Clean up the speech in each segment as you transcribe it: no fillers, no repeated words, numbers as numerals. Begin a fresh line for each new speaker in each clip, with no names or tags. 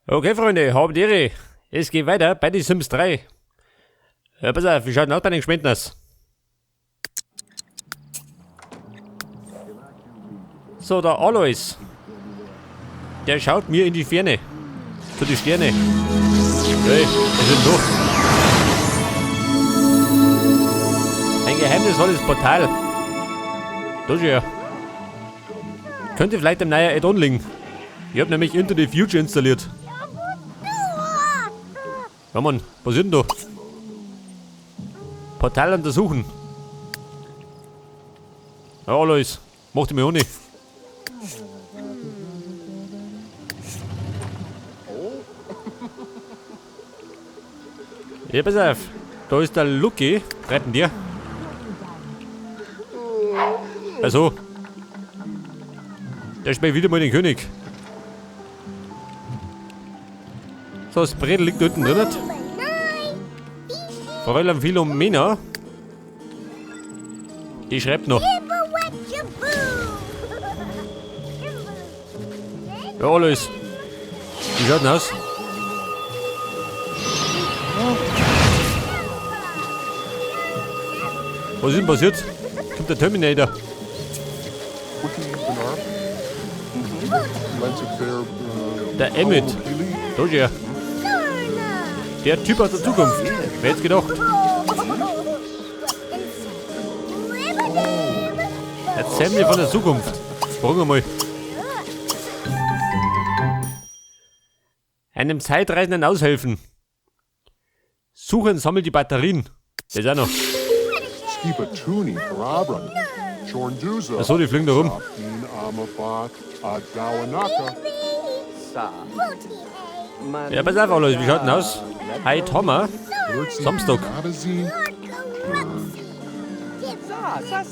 Okay, Freunde, habt Ehre. Es geht weiter bei die Sims 3. Pass auf, wie schaut denn aus bei den Geschwindners? So, der Alois. Der schaut mir in die Ferne. Zu die Sterne. Hey, was ist denn da? Ein geheimnisvolles Portal. Das ja. Könnte vielleicht im neuen Add-on liegen. Ich hab nämlich Into the Future installiert. Ja Mann, was ist denn da? Portal untersuchen. Ja, Alois, mach die mir auch nicht. Ja, pass auf. Da ist der Lucky. Retten dir. Also. Der spielt wieder mal den König. So, das Bredel liegt da unten drin. Fräulein Philomena. Die schreibt noch. Ja, alles. Wie schaut denn aus? Was ist denn passiert? Kommt der Terminator. Der Emmett. Da ist er. Der Typ aus der Zukunft. Wer hätte gedacht? Erzähl mir von der Zukunft. Fragen wir mal. Einem Zeitreisenden aushelfen. Suchen, sammelt die Batterien. Das ist auch noch. Achso, die fliegen da rum. Ja, pass auf, Leute, wie schaut denn aus? Hi, Thomas. Samstag.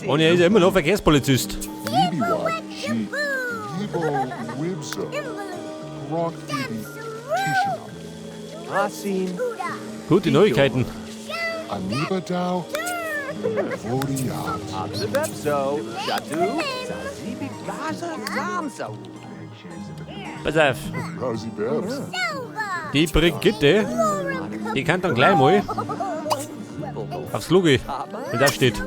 Und er ist ja immer noch Verkehrspolizist. Gute Neuigkeiten. Pass auf. Die Brigitte, die kann dann gleich mal aufs Lugi, wenn das steht.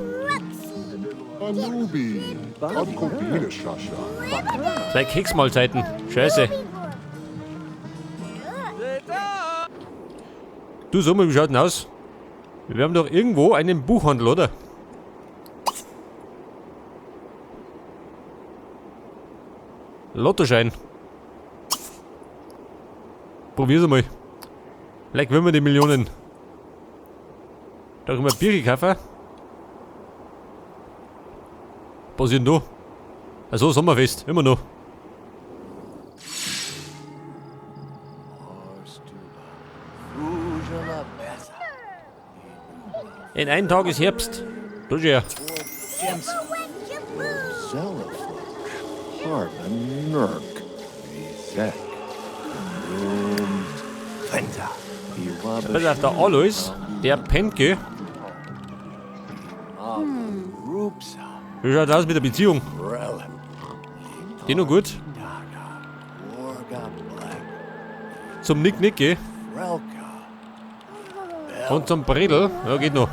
Zwei Keksmahlzeiten. Scheiße. Du, sag mal, wie schaut denn aus? Wir haben doch irgendwo einen Buchhandel, oder? Lottoschein. Probier's mal. Vielleicht wollen wir die Millionen. Da können wir Bier kaufen. Was ist denn da? Achso, Sommerfest. Immer noch. In einem Tag ist Herbst. Das ist ja. Pass auf, der Alois, der Penke. Wie schaut aus mit der Beziehung? Die noch gut? Zum Nick Nicke. Und zum Bredel. Ja, geht noch.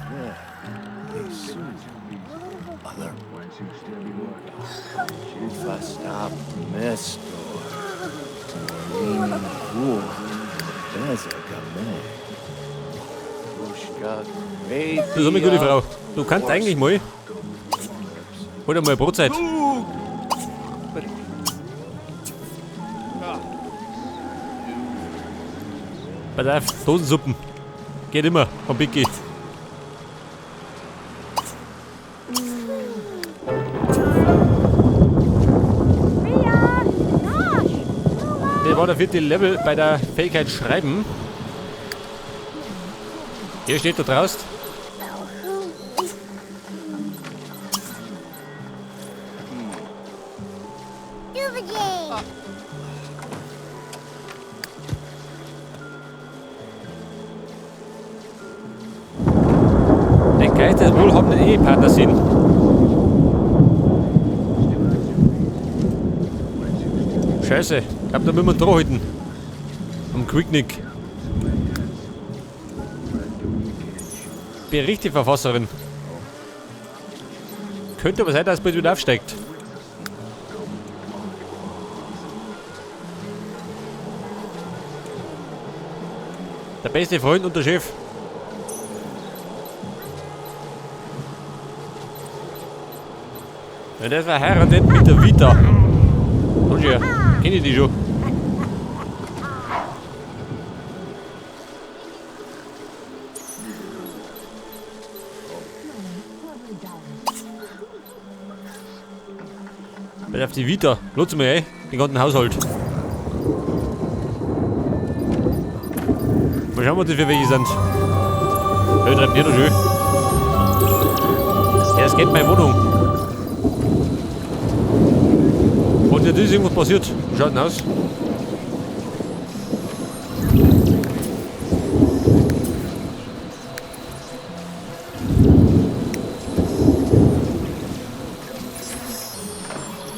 Du sag mal, gute Frau, du kannst eigentlich mal. Hol dir mal Brotzeit. Pass auf, Dosensuppen. Geht immer, vom Biggie. Das war der 4. Level bei der Fähigkeit Schreiben. Hier steht da draußen. Den Geist des wohlhabenden Ehepartners sind. Scheiße, ich glaub, da müssen wir dran halten. Am Quicknick. Berichteverfasserin. Könnte aber sein, dass es bald wieder aufsteigt. Der beste Freund und der Chef. Ja, das war heiratet mit der Vita. Und ja, kenne ich die schon. Auf die Vita. Lutz mal ein, den ganzen Haushalt. Mal schauen, was das für welche sind. Ja, treibt nicht so schön. Ja, es geht meine Wohnung. Und jetzt ist irgendwas passiert. Wie schaut denn aus?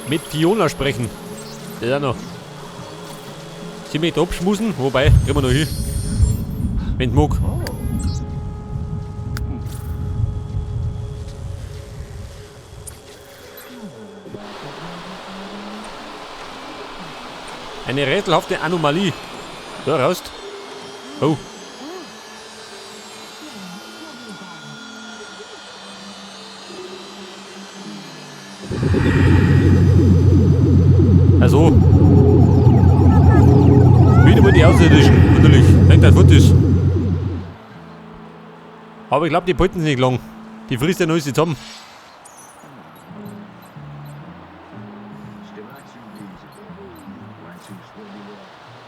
Mit Fiona sprechen. Das ist auch noch. Sie möchte abschmusen, wobei, gehen wir noch hin. Wenn du mag. Eine rätselhafte Anomalie. Da raus. Oh. Also. Wieder mal die Außerirdischen. Natürlich. Denkt das Fotos. Aber ich glaube, die wollten es nicht lang. Die frisst ja noch alles zusammen.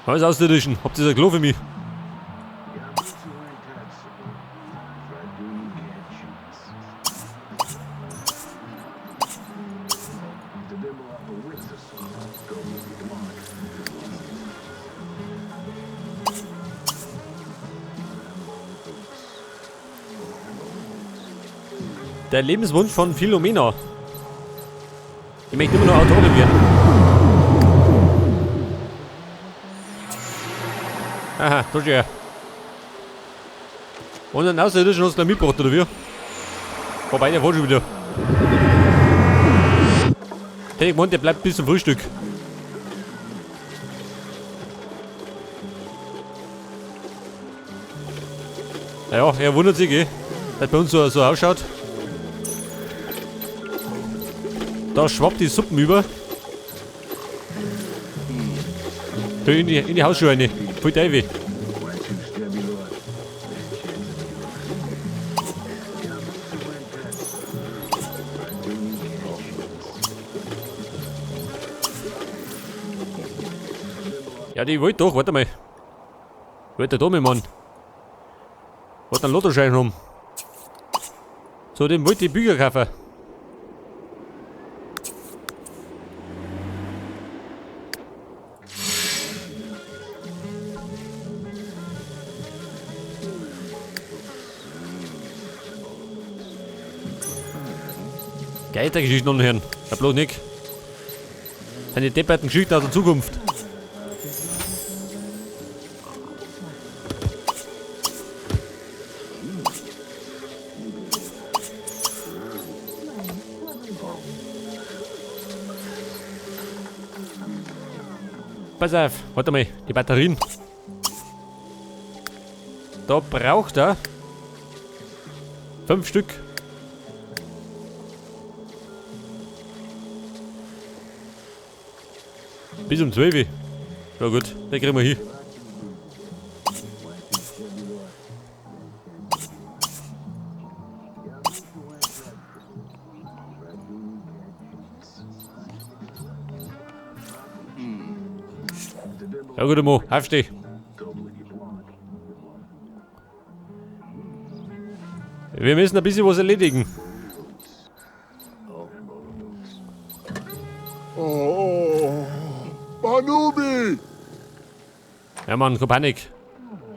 Was Außerirdischen? Habt ihr das ein Klo für mich? Der Lebenswunsch von Philomena. Ich möchte immer noch Autorin werden. Aha, da schon. Und einen Außerirdischen hast du gleich mitgebracht, oder wie? Wobei, der war schon wieder. Hätte ich gemeint, der bleibt bis zum Frühstück. Naja, er wundert sich, dass bei uns so ausschaut. Da schwappt die Suppen über. Da in die Hausschuhe rein. Voll weh. Ja, die wollte doch, warte mal. Wollte da mit Mann. Wollte einen Lottoschein haben. So, dem wollte ich Bücher kaufen. Geistergeschichten anhören. Ja, bloß nicht. Eine depperten Geschichten aus der Zukunft. Pass auf, warte mal, die Batterien. Da braucht er 5 Stück. Bis um 12. Ja gut, den kriegen wir hin. Ja gut, Mo, aufsteh. Wir müssen ein bisschen was erledigen.
Oh, Banubi!
Ja Mann, keine Panik.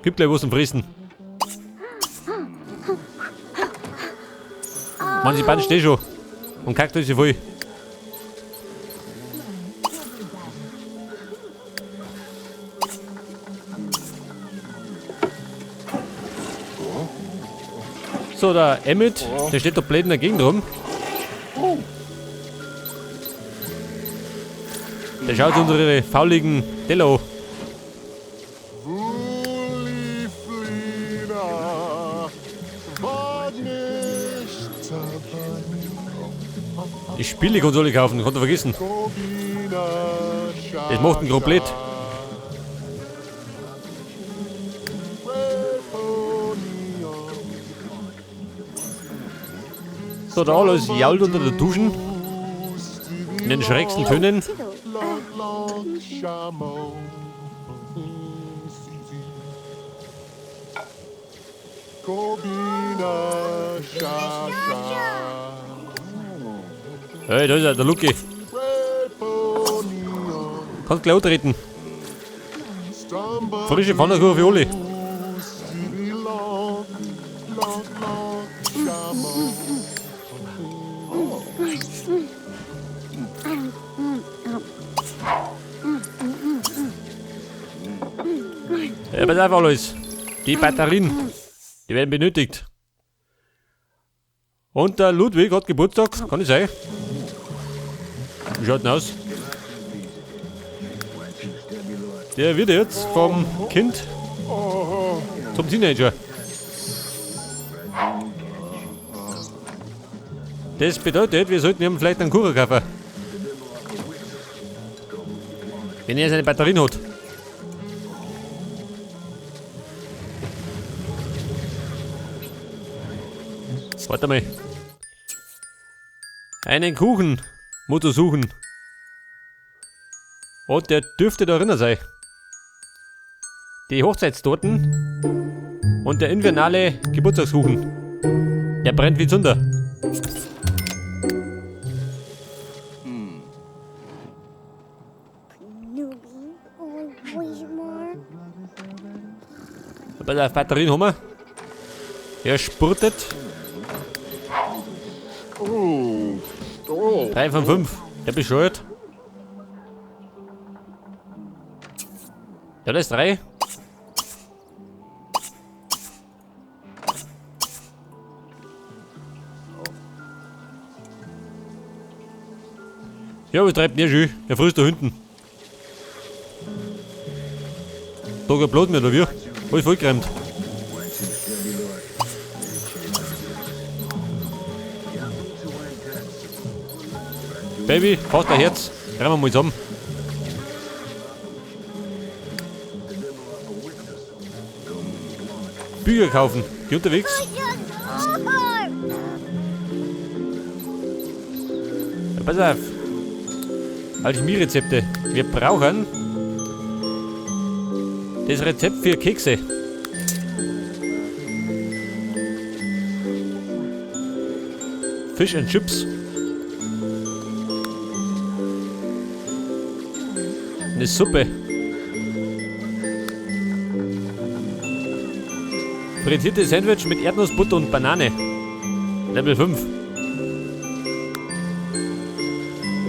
Gib gleich was zum Fressen. Mann, die Band steht schon. Und kackt euch voll. So, der Emmett, der steht da blöd in der Gegend rum. Der schaut unsere fauligen Tello. Die Spielekonsole kaufen, konnte vergessen. Das macht ihn komplett. So, da alles jault unter der Duschen. In den schrägsten Tönen. Hey, da ist er, der Lucky. Kannst gleich antreten. Frische Pfannkuchen für alle. Ja, pass auf, alles. Die Batterien, die werden benötigt. Und der Ludwig hat Geburtstag, kann ich sein? Wie schaut denn aus? Der wird jetzt vom Kind zum Teenager. Das bedeutet, wir sollten ihm vielleicht einen Kuchen kaufen. Wenn er seine Batterien hat. Warte mal. Einen Kuchen muss er suchen. Und der dürfte da drinnen sein. Die Hochzeitstorten und der invernale Geburtstagskuchen. Der brennt wie Zunder. Pass auf, Batterien haben wir. Er spurtet. 3 von 5. Der bescheuert. Ja, das ist 3. Ja, was treibt der schön? Der frisst da hinten. Da geht Blut mehr, oder wie? Alles vollgeräumt. Baby, fass dein Herz. Reimen wir mal zusammen. Bücher kaufen. Geh unterwegs. Ja, pass auf. Alchemie-Rezepte. Wir brauchen das Rezept für Kekse. Fish and Chips. Eine Suppe. Frittierte Sandwich mit Erdnussbutter und Banane. Level 5.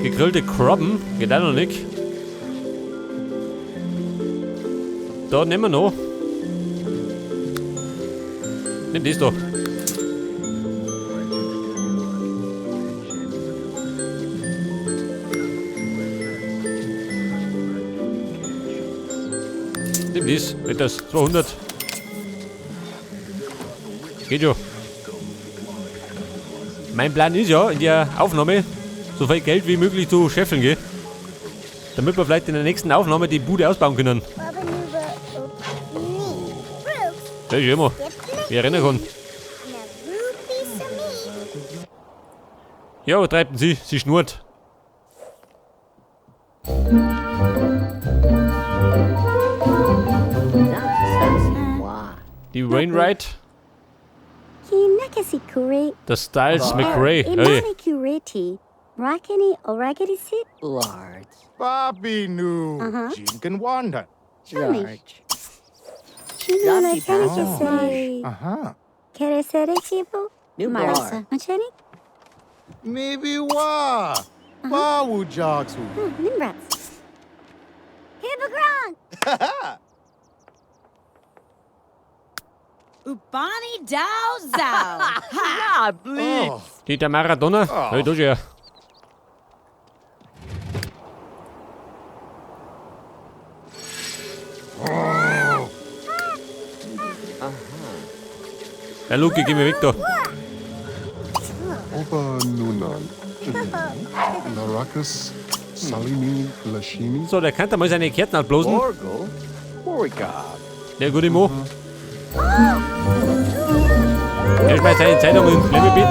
Gegrillte Krabben. Geht auch noch nicht. Da nehmen wir noch. Nimm das da. Nimm das. Nicht das. 200. Geht schon. Mein Plan ist ja, in der Aufnahme so viel Geld wie möglich zu scheffeln, gell? Damit wir vielleicht in der nächsten Aufnahme die Bude ausbauen können. Ja, ist immer. Wie ich erinnern kann. Ja, was treibt denn sie? Sie schnurrt. Die Wainwright. Der Styles McRae. Hey.
Large.
Bobby knew. Jinkin Wanda.
Large.
Aha.
New bar.
Maybe wa. Bawu Jogsu.
Bonnie Dow Zow. Ha!
Oh,
Die der Maradona? Hey, du ja. Ja, Luki, geh mir weg da.
Opa Nunan. Larakis Salimi Lashini.
So, der kann da mal seine Kärten abblosen.
Orgel? Borigab.
Ja, gut, ich mach. Er schmeißt seine Zeitung in Klemmebett.